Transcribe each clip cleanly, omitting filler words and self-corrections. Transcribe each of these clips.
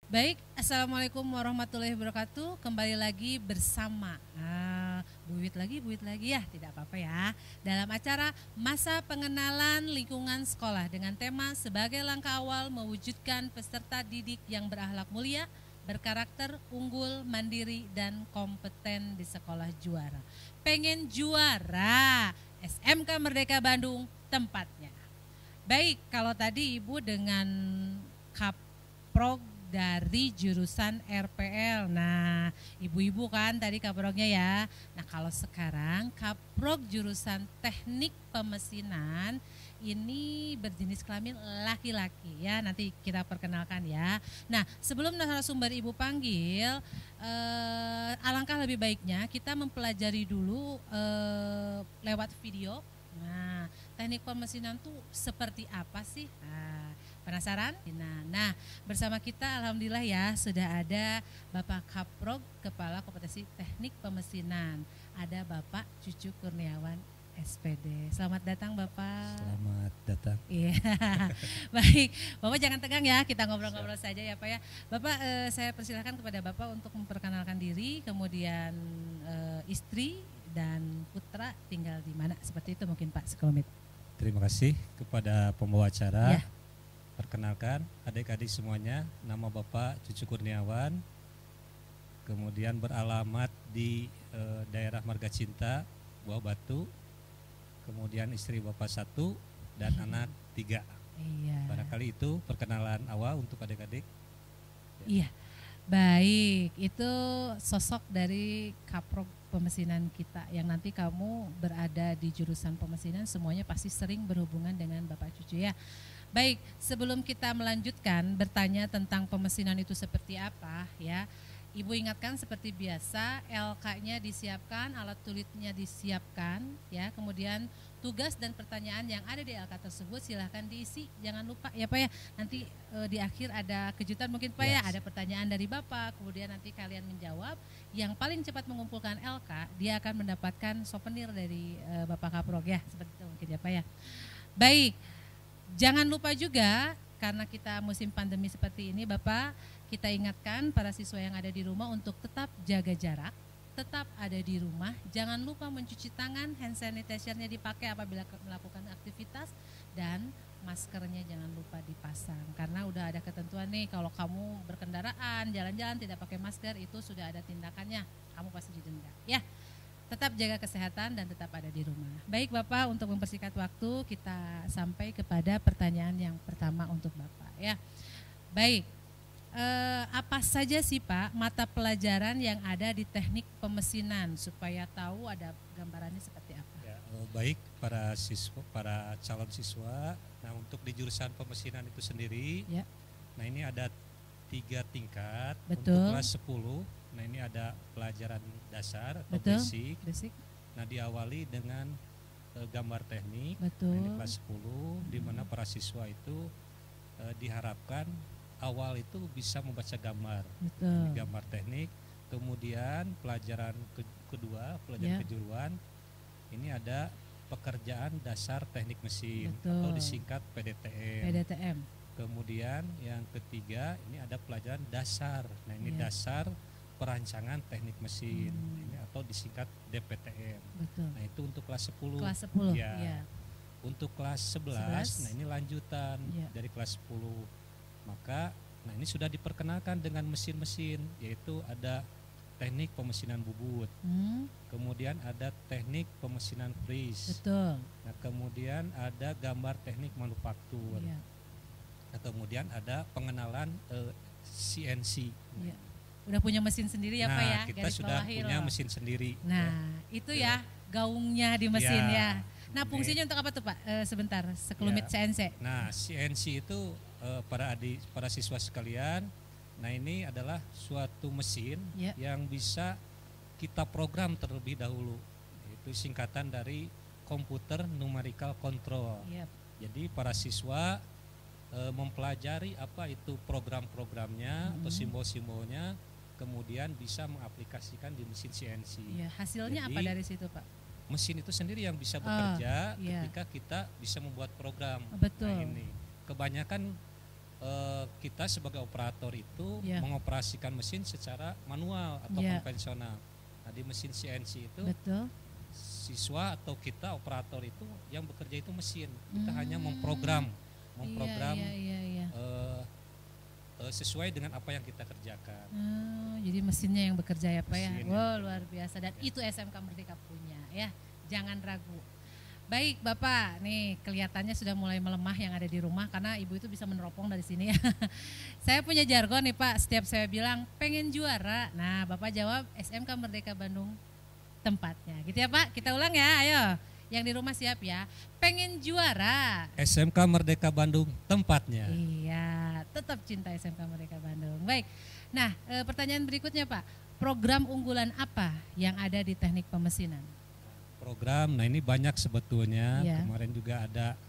Baik, Assalamualaikum warahmatullahi wabarakatuh. Kembali lagi bersama Bu Wit lagi ya, tidak apa-apa ya. Dalam acara Masa Pengenalan Lingkungan Sekolah dengan tema sebagai langkah awal mewujudkan peserta didik yang berakhlak mulia, berkarakter unggul, mandiri, dan kompeten di sekolah juara. Pengen juara, SMK Merdeka Bandung tempatnya. Baik, kalau tadi Ibu dengan Kaprog dari jurusan RPL. Nah, ibu-ibu kan tadi kaprognya ya. Nah, kalau sekarang kaprog jurusan teknik pemesinan ini berjenis kelamin laki-laki ya. Nanti kita perkenalkan ya. Nah, sebelum narasumber Ibu panggil, alangkah lebih baiknya kita mempelajari dulu lewat video. Nah, teknik pemesinan tuh seperti apa sih? Penasaran? Nah, bersama kita alhamdulillah ya sudah ada Bapak Kaprog, Kepala Kompetensi Teknik Pemesinan. Ada Bapak Cucu Kurniawan SPD. Selamat datang Bapak. Selamat datang. Iya. Baik, Bapak jangan tegang ya, kita ngobrol-ngobrol saja ya Pak ya. Bapak saya persilahkan kepada Bapak untuk memperkenalkan diri, kemudian istri dan putra tinggal di mana, seperti itu mungkin Pak sekelumit. Terima kasih kepada pembawa acara. Ya. Perkenalkan adik-adik semuanya, nama Bapak Cucu Kurniawan, kemudian beralamat di daerah Marga Cinta, Buah Batu, kemudian istri Bapak 1 dan anak 3. Iya. Barangkali itu perkenalan awal untuk adik-adik. Iya, baik, itu sosok dari Kaprog pemesinan kita yang nanti kamu berada di jurusan pemesinan semuanya pasti sering berhubungan dengan Bapak Cucu ya. Baik, sebelum kita melanjutkan bertanya tentang pemesinan itu seperti apa ya, Ibu ingatkan seperti biasa LK-nya disiapkan, alat tulitnya disiapkan ya, kemudian tugas dan pertanyaan yang ada di LK tersebut silahkan diisi, jangan lupa ya Pak ya, nanti di akhir ada kejutan mungkin Pak ya, ada pertanyaan dari Bapak, kemudian nanti kalian menjawab, yang paling cepat mengumpulkan LK dia akan mendapatkan souvenir dari Bapak Kaprog ya, seperti itu mungkin ya Pak ya. Baik. Jangan lupa juga karena kita musim pandemi seperti ini Bapak, kita ingatkan para siswa yang ada di rumah untuk tetap jaga jarak, tetap ada di rumah, jangan lupa mencuci tangan, hand sanitizer-nya dipakai apabila melakukan aktivitas, dan maskernya jangan lupa dipasang karena udah ada ketentuan nih, kalau kamu berkendaraan, jalan-jalan tidak pakai masker itu sudah ada tindakannya, kamu pasti didenda ya. Tetap jaga kesehatan dan tetap ada di rumah. Baik Bapak, untuk mempersingkat waktu kita sampai kepada pertanyaan yang pertama untuk Bapak ya. Baik, apa saja sih Pak mata pelajaran yang ada di teknik pemesinan supaya tahu ada gambarannya seperti apa? Ya, baik para siswa, para calon siswa. Nah, untuk di jurusan pemesinan itu sendiri, ya. Nah ini ada 3 tingkat. Betul. Untuk kelas 10. Nah ini ada pelajaran dasar atau basic. Nah diawali dengan gambar teknik. Betul. Nah, ini kelas 10 di mana para siswa itu diharapkan awal itu bisa membaca gambar. Betul. Nah, ini gambar teknik. Kemudian pelajaran kedua, pelajaran kejuruan, ini ada pekerjaan dasar teknik mesin. Betul. Atau disingkat PDTM. Kemudian yang ketiga ini ada pelajaran dasar. Nah ini dasar perancangan teknik mesin, ini atau disingkat DPTM. Betul. Nah itu untuk kelas 10. Kelas 10 ya. Untuk kelas 11, nah ini lanjutan dari kelas 10. Maka nah ini sudah diperkenalkan dengan mesin-mesin, yaitu ada teknik pemesinan bubut. Kemudian ada teknik pemesinan freeze. Betul. Nah kemudian ada gambar teknik manufaktur. Nah, kemudian ada pengenalan CNC. Udah punya mesin sendiri ya Pak ya? Kita sudah punya mesin sendiri. Nah itu ya gaungnya di mesin ya. Nah fungsinya untuk apa tuh Pak? Sebentar, sekelumit CNC. Nah CNC itu para siswa sekalian, nah ini adalah suatu mesin yang bisa kita program terlebih dahulu. Itu singkatan dari Computer Numerical Control. Jadi para siswa mempelajari apa itu program-programnya atau simbol-simbolnya, kemudian bisa mengaplikasikan di mesin CNC. Hasilnya apa dari situ Pak? Mesin itu sendiri yang bisa bekerja ketika kita bisa membuat program. Betul. Nah ini kebanyakan kita sebagai operator itu mengoperasikan mesin secara manual atau konvensional. Nah, di mesin CNC itu siswa atau kita operator itu yang bekerja itu mesin. Kita hanya memprogram sesuai dengan apa yang kita kerjakan. Jadi mesinnya yang bekerja ya Pak ya. Wow, luar biasa, dan itu SMK Merdeka punya ya. Jangan ragu. Baik Bapak, nih kelihatannya sudah mulai melemah yang ada di rumah karena Ibu itu bisa meneropong dari sini ya. Saya punya jargon nih Pak, setiap saya bilang pengen juara. Nah Bapak jawab SMK Merdeka Bandung tempatnya. Gitu ya Pak, kita ulang ya, ayo. Yang di rumah siap ya, pengen juara. SMK Merdeka Bandung tempatnya. Iya, tetap cinta SMK Merdeka Bandung. Baik, nah pertanyaan berikutnya Pak, program unggulan apa yang ada di teknik pemesinan? Program, nah ini banyak sebetulnya, kemarin juga ada,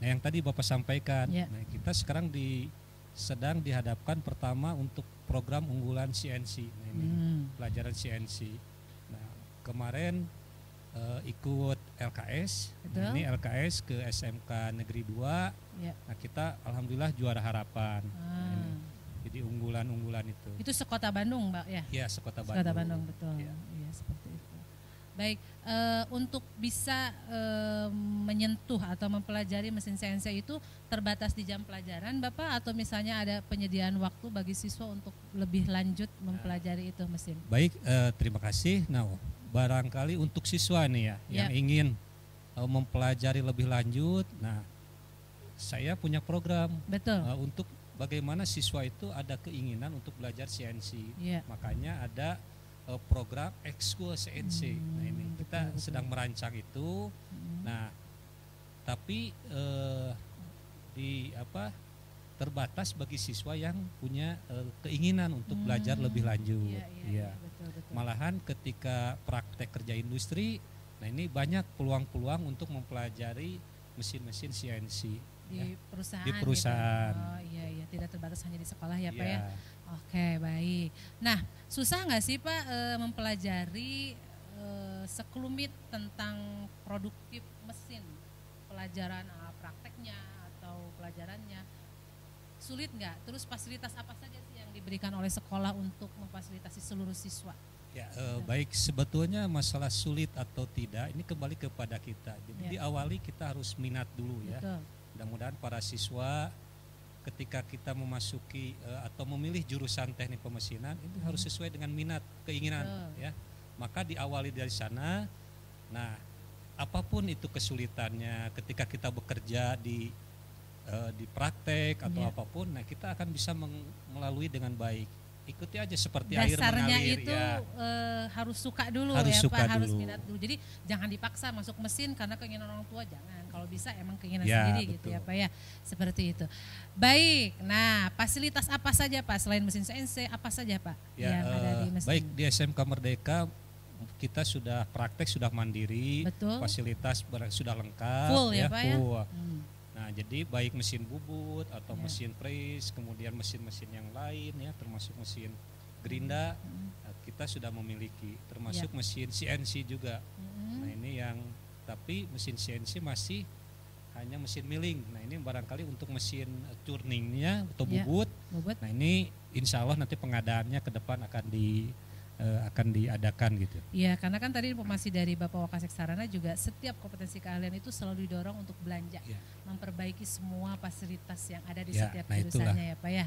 nah yang tadi Bapak sampaikan, nah kita sekarang sedang dihadapkan pertama untuk program unggulan CNC, nah ini pelajaran CNC. Nah kemarin ikut LKS, nah ini LKS ke SMK Negeri 2, nah kita alhamdulillah juara harapan, nah ini, jadi unggulan-unggulan itu. Itu sekota Bandung Mbak ya? Iya sekota Bandung. Sekota Bandung betul, iya seperti itu. Baik, untuk bisa menyentuh atau mempelajari mesin CNC itu terbatas di jam pelajaran Bapak, atau misalnya ada penyediaan waktu bagi siswa untuk lebih lanjut mempelajari itu mesin? Baik, terima kasih. Nah barangkali untuk siswa nih ya yang ingin mempelajari lebih lanjut, nah saya punya program untuk bagaimana siswa itu ada keinginan untuk belajar CNC, makanya ada program ekskul CNC. Nah ini kita sedang merancang itu. Nah tapi terbatas bagi siswa yang punya keinginan untuk belajar lebih lanjut. Betul. Malahan ketika praktek kerja industri, nah ini banyak peluang-peluang untuk mempelajari mesin-mesin CNC di perusahaan. Di perusahaan. Gitu. Oh iya, tidak terbatas hanya di sekolah ya Pak ya. Oke, baik. Nah, susah nggak sih Pak mempelajari sekelumit tentang produktif mesin, pelajaran prakteknya atau pelajarannya? Sulit nggak? Terus fasilitas apa saja sih yang diberikan oleh sekolah untuk memfasilitasi seluruh siswa? Ya, baik, sebetulnya masalah sulit atau tidak ini kembali kepada kita. Jadi diawali kita harus minat dulu ya. Mudah-mudahan para siswa ketika kita memasuki atau memilih jurusan teknik pemesinan itu harus sesuai dengan minat, keinginan ya. Maka diawali dari sana. Nah, apapun itu kesulitannya ketika kita bekerja di praktek atau apapun, nah kita akan bisa melalui dengan baik. Ikuti aja seperti air mengalir. Dasarnya itu harus suka dulu Pak, harus minat dulu. Jadi jangan dipaksa masuk mesin karena keinginan orang tua, jangan. Kalau bisa emang keinginan sendiri gitu ya Pak ya, seperti itu. Baik, nah fasilitas apa saja Pak selain mesin CNC, apa saja Pak yang ada di mesin? Baik, di SMK Merdeka kita sudah praktek, sudah mandiri, fasilitas sudah lengkap. Full ya Pak ya? Nah jadi baik mesin bubut atau mesin press, kemudian mesin-mesin yang lain ya, termasuk mesin gerinda, kita sudah memiliki, termasuk mesin CNC juga. Nah ini yang, tapi mesin CNC masih hanya mesin milling. Nah ini barangkali untuk mesin turningnya atau bubut. Nah ini insya Allah nanti pengadaannya ke depan akan diadakan gitu. Iya, karena kan tadi informasi dari Bapak Wakasek Sarana juga setiap kompetensi keahlian itu selalu didorong untuk belanja, memperbaiki semua fasilitas yang ada di setiap jurusannya ya Pak ya.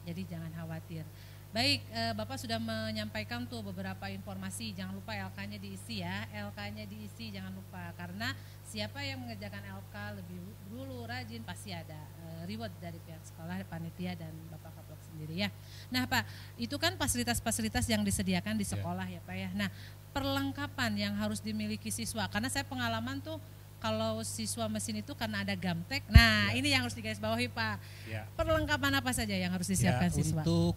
Jadi jangan khawatir. Baik, Bapak sudah menyampaikan tuh beberapa informasi, jangan lupa LK-nya diisi ya, LK-nya diisi jangan lupa, karena siapa yang mengerjakan LK lebih dulu rajin pasti ada reward dari pihak sekolah, panitia dan Bapak Kaplok sendiri ya. Nah Pak, itu kan fasilitas-fasilitas yang disediakan di sekolah ya Pak ya. Nah perlengkapan yang harus dimiliki siswa, karena saya pengalaman tuh kalau siswa mesin itu karena ada gamtek, nah ini yang harus digarisbawahi Pak. Perlengkapan apa saja yang harus disiapkan siswa? Untuk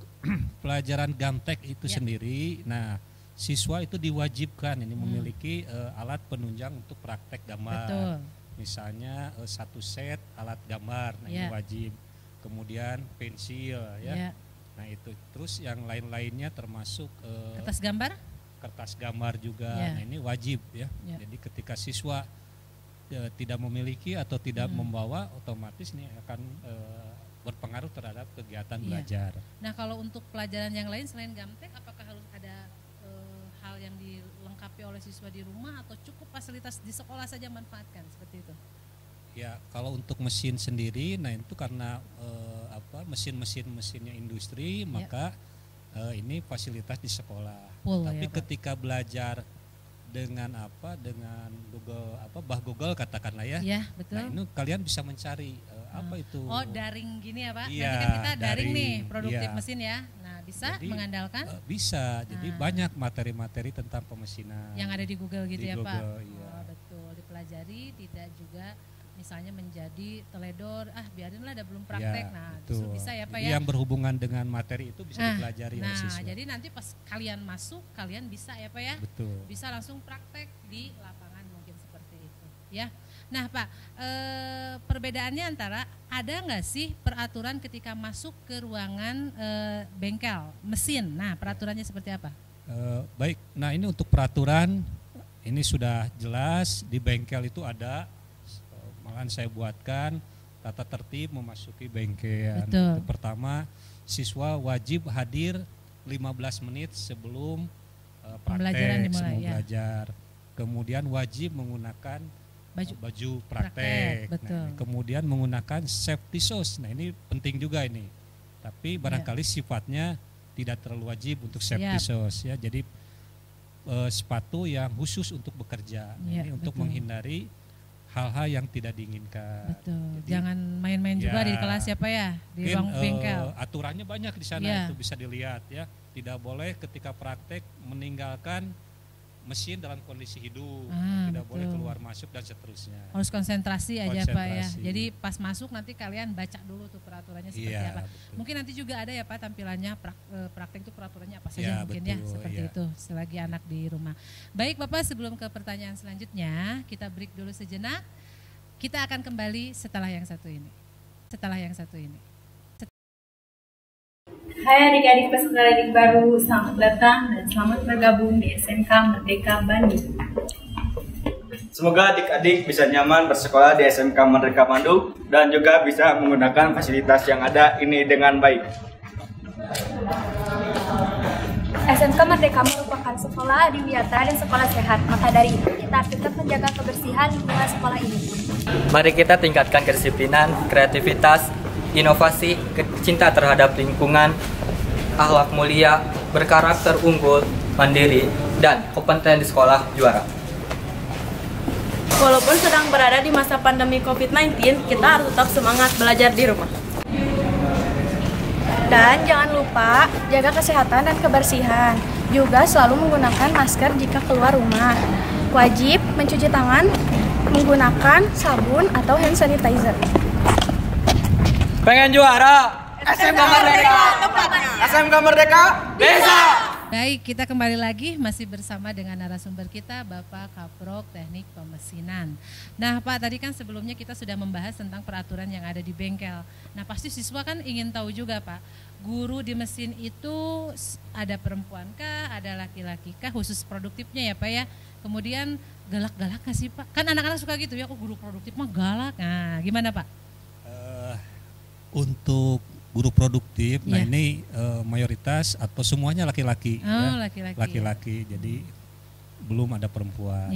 pelajaran gamtek itu sendiri, nah siswa itu diwajibkan ini memiliki alat penunjang untuk praktek gambar. Misalnya satu set alat gambar, nah ini wajib. Kemudian pensil ya. Nah itu, terus yang lain-lainnya termasuk kertas gambar juga. Nah ini wajib ya. Jadi ketika siswa tidak memiliki atau tidak membawa, otomatis nih akan berpengaruh terhadap kegiatan belajar. Nah kalau untuk pelajaran yang lain selain Gamtek, apakah harus ada hal yang dilengkapi oleh siswa di rumah atau cukup fasilitas di sekolah saja manfaatkan seperti itu? Ya kalau untuk mesin sendiri, nah itu karena mesinnya industri, maka ini fasilitas di sekolah. Tapi ketika belajar dengan Google katakanlah ya. Iya, betul. Nah, ini kalian bisa mencari apa itu. Oh, daring gini ya, Pak. Iya, nanti kan kita daring nih, produktif mesin ya. Nah, bisa jadi, mengandalkan? Bisa. Jadi banyak materi-materi tentang pemesinan. Yang ada di Google gitu ya, Pak. Iya. Oh, betul. Dipelajari, tidak juga misalnya menjadi teledor, biarinlah ada belum praktek. Nah, justru bisa ya Pak ya. Yang berhubungan dengan materi itu bisa dipelajari oleh siswa. Nah, jadi nanti pas kalian masuk, kalian bisa ya Pak ya. Betul. Bisa langsung praktek di lapangan mungkin seperti itu ya. Nah Pak, perbedaannya antara ada nggak sih peraturan ketika masuk ke ruangan bengkel mesin? Nah, peraturannya seperti apa? Baik, nah ini untuk peraturan ini sudah jelas di bengkel itu ada. Malahan saya buatkan tata tertib memasuki bengkel. Itu pertama, siswa wajib hadir 15 menit sebelum praktek, sebelum belajar. Kemudian wajib menggunakan baju praktek. Nah, kemudian menggunakan safety shoes. Nah ini penting juga ini. Tapi barangkali sifatnya tidak terlalu wajib untuk safety shoes ya. Jadi sepatu yang khusus untuk bekerja. Nah, ini untuk menghindari hal-hal yang tidak diinginkan. Betul. Jadi, jangan main-main juga di kelas ya Pak ya, di ruang bengkel. Aturannya banyak di sana itu bisa dilihat ya. Tidak boleh ketika praktek meninggalkan mesin dalam kondisi hidup, tidak boleh keluar masuk dan seterusnya. Harus konsentrasi aja Pak ya. Jadi pas masuk nanti kalian baca dulu tuh peraturannya seperti apa. Betul. Mungkin nanti juga ada ya Pak tampilannya praktek itu peraturannya apa saja mungkin ya seperti itu selagi anak di rumah. Baik Bapak, sebelum ke pertanyaan selanjutnya kita break dulu sejenak. Kita akan kembali setelah yang satu ini. Hai adik-adik peserta didik baru, selamat datang dan selamat bergabung di SMK Merdeka Bandung. Semoga adik-adik bisa nyaman bersekolah di SMK Merdeka Bandung dan juga bisa menggunakan fasilitas yang ada ini dengan baik. SMK Merdeka merupakan sekolah adiwiyata dan sekolah sehat, maka dari itu kita tetap menjaga kebersihan lingkungan sekolah ini. Mari kita tingkatkan kedisiplinan, kreativitas, inovasi, cinta terhadap lingkungan, akhlak mulia, berkarakter unggul, mandiri, dan kompeten di sekolah juara. Walaupun sedang berada di masa pandemi COVID-19, kita harus tetap semangat belajar di rumah. Dan jangan lupa jaga kesehatan dan kebersihan. Juga selalu menggunakan masker jika keluar rumah. Wajib mencuci tangan menggunakan sabun atau hand sanitizer. Pengen juara? SMK Merdeka tempatnya. SMK Merdeka bisa. Baik, kita kembali lagi masih bersama dengan narasumber kita Bapak Kaprok Teknik Pemesinan. Nah Pak, tadi kan sebelumnya kita sudah membahas tentang peraturan yang ada di bengkel. Nah pasti siswa kan ingin tahu juga Pak, guru di mesin itu ada perempuan kah, ada laki-laki kah, khusus produktifnya ya Pak ya. Kemudian galak-galak nggak sih Pak? Kan anak-anak suka gitu ya, kok guru produktif mah galak. Nah gimana Pak? Untuk guru produktif, nah ini mayoritas atau semuanya laki-laki. Laki-laki, jadi belum ada perempuan.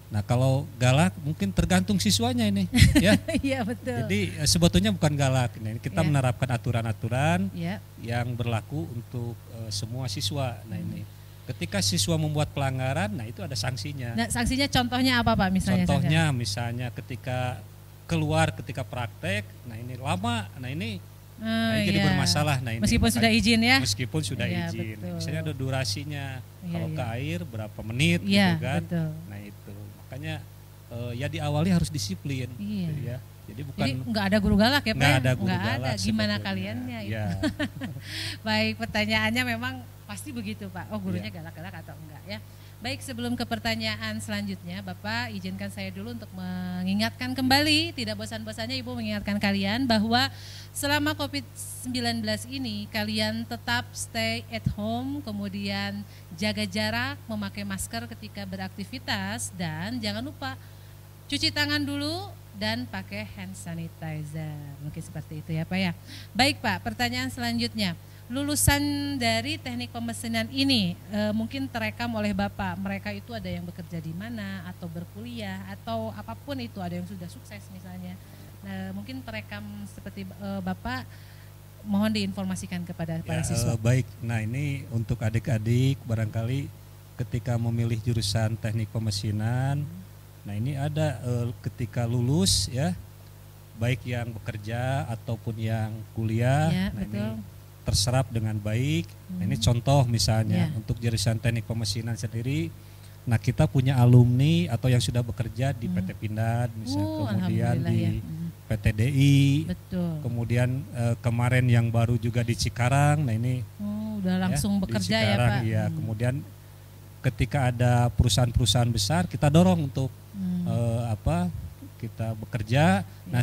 Nah kalau galak mungkin tergantung siswanya ini, ya. Iya betul. Jadi sebetulnya bukan galak, nah, kita menerapkan aturan-aturan yang berlaku untuk semua siswa. Nah ini, ketika siswa membuat pelanggaran, nah itu ada sanksinya. Nah sanksinya contohnya apa Pak misalnya? Contohnya misalnya ketika keluar ketika praktek, nah ini lama, nah ini jadi bermasalah. Nah ini meskipun sudah izin ya? Meskipun sudah izin. Betul. Misalnya ada durasinya, kalau ke air berapa menit gitu kan. Betul. Nah itu, makanya ya diawali harus disiplin. Gitu ya. Jadi nggak ada guru galak ya Pak? Nggak ada guru galak. Ada, gimana kaliannya itu? Baik, pertanyaannya memang pasti begitu Pak, gurunya galak-galak atau enggak ya. Baik, sebelum ke pertanyaan selanjutnya, Bapak izinkan saya dulu untuk mengingatkan kembali, tidak bosan-bosannya Ibu mengingatkan kalian bahwa selama COVID-19 ini kalian tetap stay at home, kemudian jaga jarak, memakai masker ketika beraktivitas, dan jangan lupa cuci tangan dulu dan pakai hand sanitizer. Mungkin seperti itu ya Pak ya. Baik Pak, pertanyaan selanjutnya. Lulusan dari teknik pemesinan ini mungkin terekam oleh Bapak. Mereka itu ada yang bekerja di mana atau berkuliah atau apapun itu, ada yang sudah sukses misalnya. Nah, mungkin terekam seperti Bapak, mohon diinformasikan kepada para siswa. Baik, nah ini untuk adik-adik barangkali ketika memilih jurusan teknik pemesinan, nah ini ada ketika lulus ya, baik yang bekerja ataupun yang kuliah, Ya, nah betul. ini terserap dengan baik. Nah, ini contoh misalnya untuk jurusan teknik pemesinan sendiri, nah kita punya alumni atau yang sudah bekerja di PT Pindad, misalnya kemudian di PT DI, betul. Kemudian kemarin yang baru juga di Cikarang, nah ini udah langsung bekerja di Cikarang, ya Pak. Ya, kemudian ketika ada perusahaan-perusahaan besar kita dorong untuk kita bekerja. Nah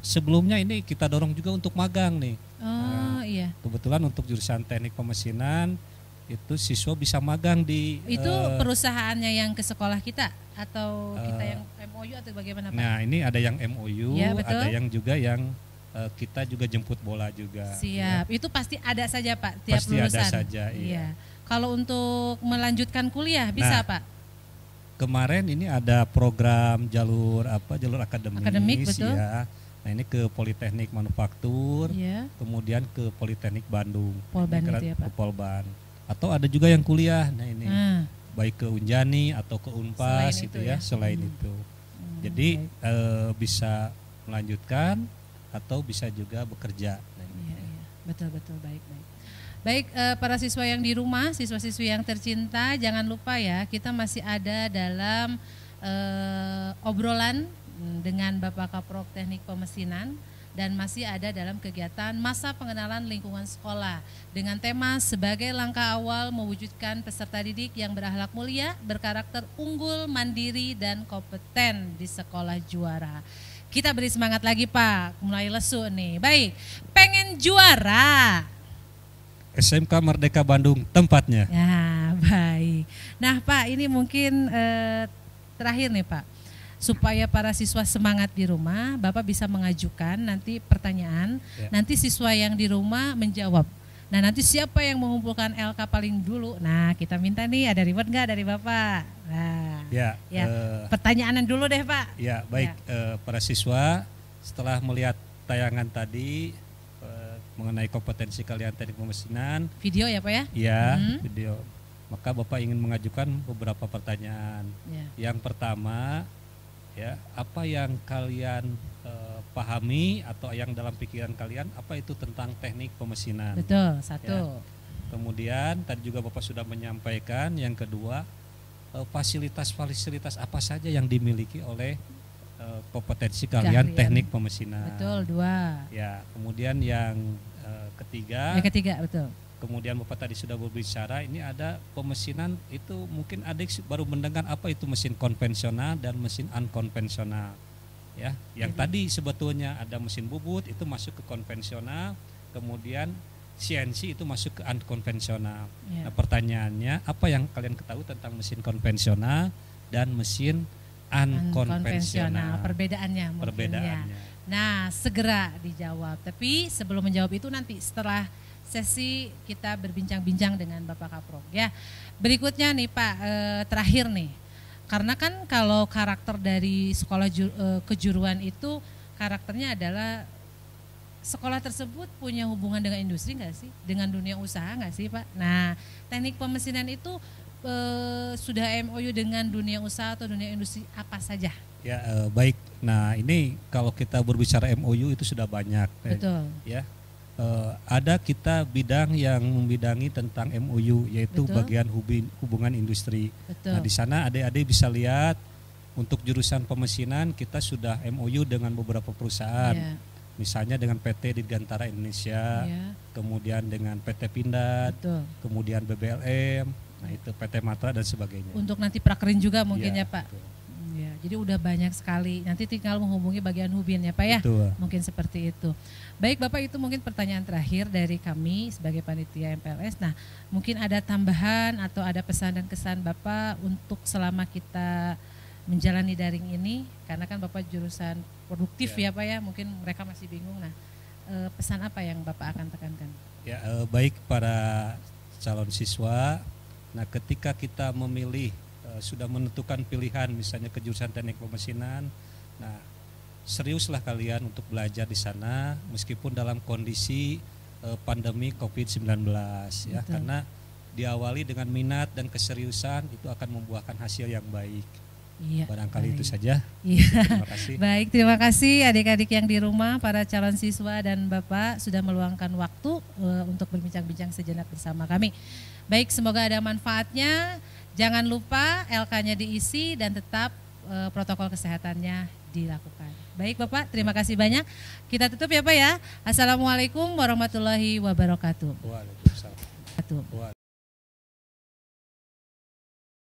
sebelumnya ini kita dorong juga untuk magang nih. Iya. Kebetulan untuk jurusan teknik pemesinan itu siswa bisa magang di itu perusahaannya yang ke sekolah kita atau kita yang MOU atau bagaimana Pak? Nah ini ada yang MOU, ya, ada yang juga yang kita juga jemput bola juga. Siap, ya. Itu pasti ada saja Pak tiap pasti lulusan. Ada saja. Iya. Kalau untuk melanjutkan kuliah bisa Pak? Kemarin ini ada program jalur akademis betul. Ya. Nah ini ke Politeknik Manufaktur, kemudian ke Politeknik Bandung, Polban itu ya Pak? Ke Polban. Atau ada juga yang kuliah, nah ini baik ke Unjani atau ke Unpas selain itu itu ya, selain itu. Jadi bisa melanjutkan atau bisa juga bekerja. Nah, betul baik. Baik para siswa yang di rumah, siswa-siswi yang tercinta, jangan lupa ya kita masih ada dalam obrolan dengan Bapak Kaprok Teknik Pemesinan dan masih ada dalam kegiatan masa pengenalan lingkungan sekolah dengan tema sebagai langkah awal mewujudkan peserta didik yang berakhlak mulia, berkarakter unggul, mandiri dan kompeten di sekolah juara. Kita beri semangat lagi Pak, mulai lesu nih. Baik, pengen juara. SMK Merdeka Bandung tempatnya. Ya, baik. Nah Pak, ini mungkin terakhir nih Pak. Supaya para siswa semangat di rumah, Bapak bisa mengajukan nanti pertanyaan, nanti siswa yang di rumah menjawab. Nah nanti siapa yang mengumpulkan LK paling dulu, nah kita minta nih ada reward nggak dari Bapak? Nah, pertanyaan dulu deh Pak. Ya baik, para siswa setelah melihat tayangan tadi mengenai kompetensi kalian teknik pemesinan. Video ya Pak ya? Iya, video. Maka Bapak ingin mengajukan beberapa pertanyaan. Yang pertama, ya apa yang kalian pahami atau yang dalam pikiran kalian apa itu tentang teknik pemesinan? Betul, satu. Ya. Kemudian tadi juga Bapak sudah menyampaikan yang kedua, fasilitas apa saja yang dimiliki oleh kompetensi kalian teknik pemesinan? Betul, dua. Ya, kemudian yang ketiga. Yang ketiga, betul. Kemudian Bapak tadi sudah berbicara, ini ada pemesinan itu mungkin adik baru mendengar apa itu mesin konvensional dan mesin unkonvensional. Ya, yang tadi sebetulnya ada mesin bubut itu masuk ke konvensional, kemudian CNC itu masuk ke unkonvensional. Nah, pertanyaannya apa yang kalian ketahui tentang mesin konvensional dan mesin unkonvensional? Perbedaannya. Nah, segera dijawab. Tapi sebelum menjawab itu nanti setelah sesi kita berbincang-bincang dengan Bapak Kaprok ya. Berikutnya nih Pak, terakhir nih. Karena kan kalau karakter dari sekolah kejuruan itu karakternya adalah sekolah tersebut punya hubungan dengan industri nggak sih? Dengan dunia usaha nggak sih Pak? Nah, teknik pemesinan itu sudah MOU dengan dunia usaha atau dunia industri apa saja? Ya baik. Nah ini kalau kita berbicara MOU itu sudah banyak. Betul. Ya. Ada kita bidang yang membidangi tentang MOU yaitu bagian hubungan industri. Nah di sana adik-adik bisa lihat untuk jurusan pemesinan kita sudah MOU dengan beberapa perusahaan, misalnya dengan PT Dirgantara Indonesia, kemudian dengan PT Pindad, kemudian BBLM, nah itu PT Matra dan sebagainya. Untuk nanti prakerin juga mungkin ya Pak. Ya, jadi udah banyak sekali. Nanti tinggal menghubungi bagian hubin ya Pak ya. Betul. Mungkin seperti itu. Baik Bapak, itu mungkin pertanyaan terakhir dari kami sebagai panitia MPLS. Nah, mungkin ada tambahan atau ada pesan dan kesan Bapak untuk selama kita menjalani daring ini, karena kan Bapak jurusan produktif ya Pak ya, mungkin mereka masih bingung. Nah, pesan apa yang Bapak akan tekankan? Ya, baik para calon siswa, nah ketika kita memilih, sudah menentukan pilihan misalnya ke jurusan teknik pemesinan, nah seriuslah kalian untuk belajar di sana meskipun dalam kondisi pandemi COVID-19 ya. Betul. Karena diawali dengan minat dan keseriusan itu akan membuahkan hasil yang baik. Iya, barangkali baik. Itu saja. Iya. Terima kasih. Baik, terima kasih adik-adik yang di rumah, para calon siswa dan Bapak sudah meluangkan waktu untuk berbincang-bincang sejenak bersama kami. Baik, semoga ada manfaatnya. Jangan lupa LK-nya diisi dan tetap protokol kesehatannya dilakukan. Baik Bapak, terima kasih banyak. Kita tutup ya Pak ya. Assalamualaikum warahmatullahi wabarakatuh. Waalaikumsalam.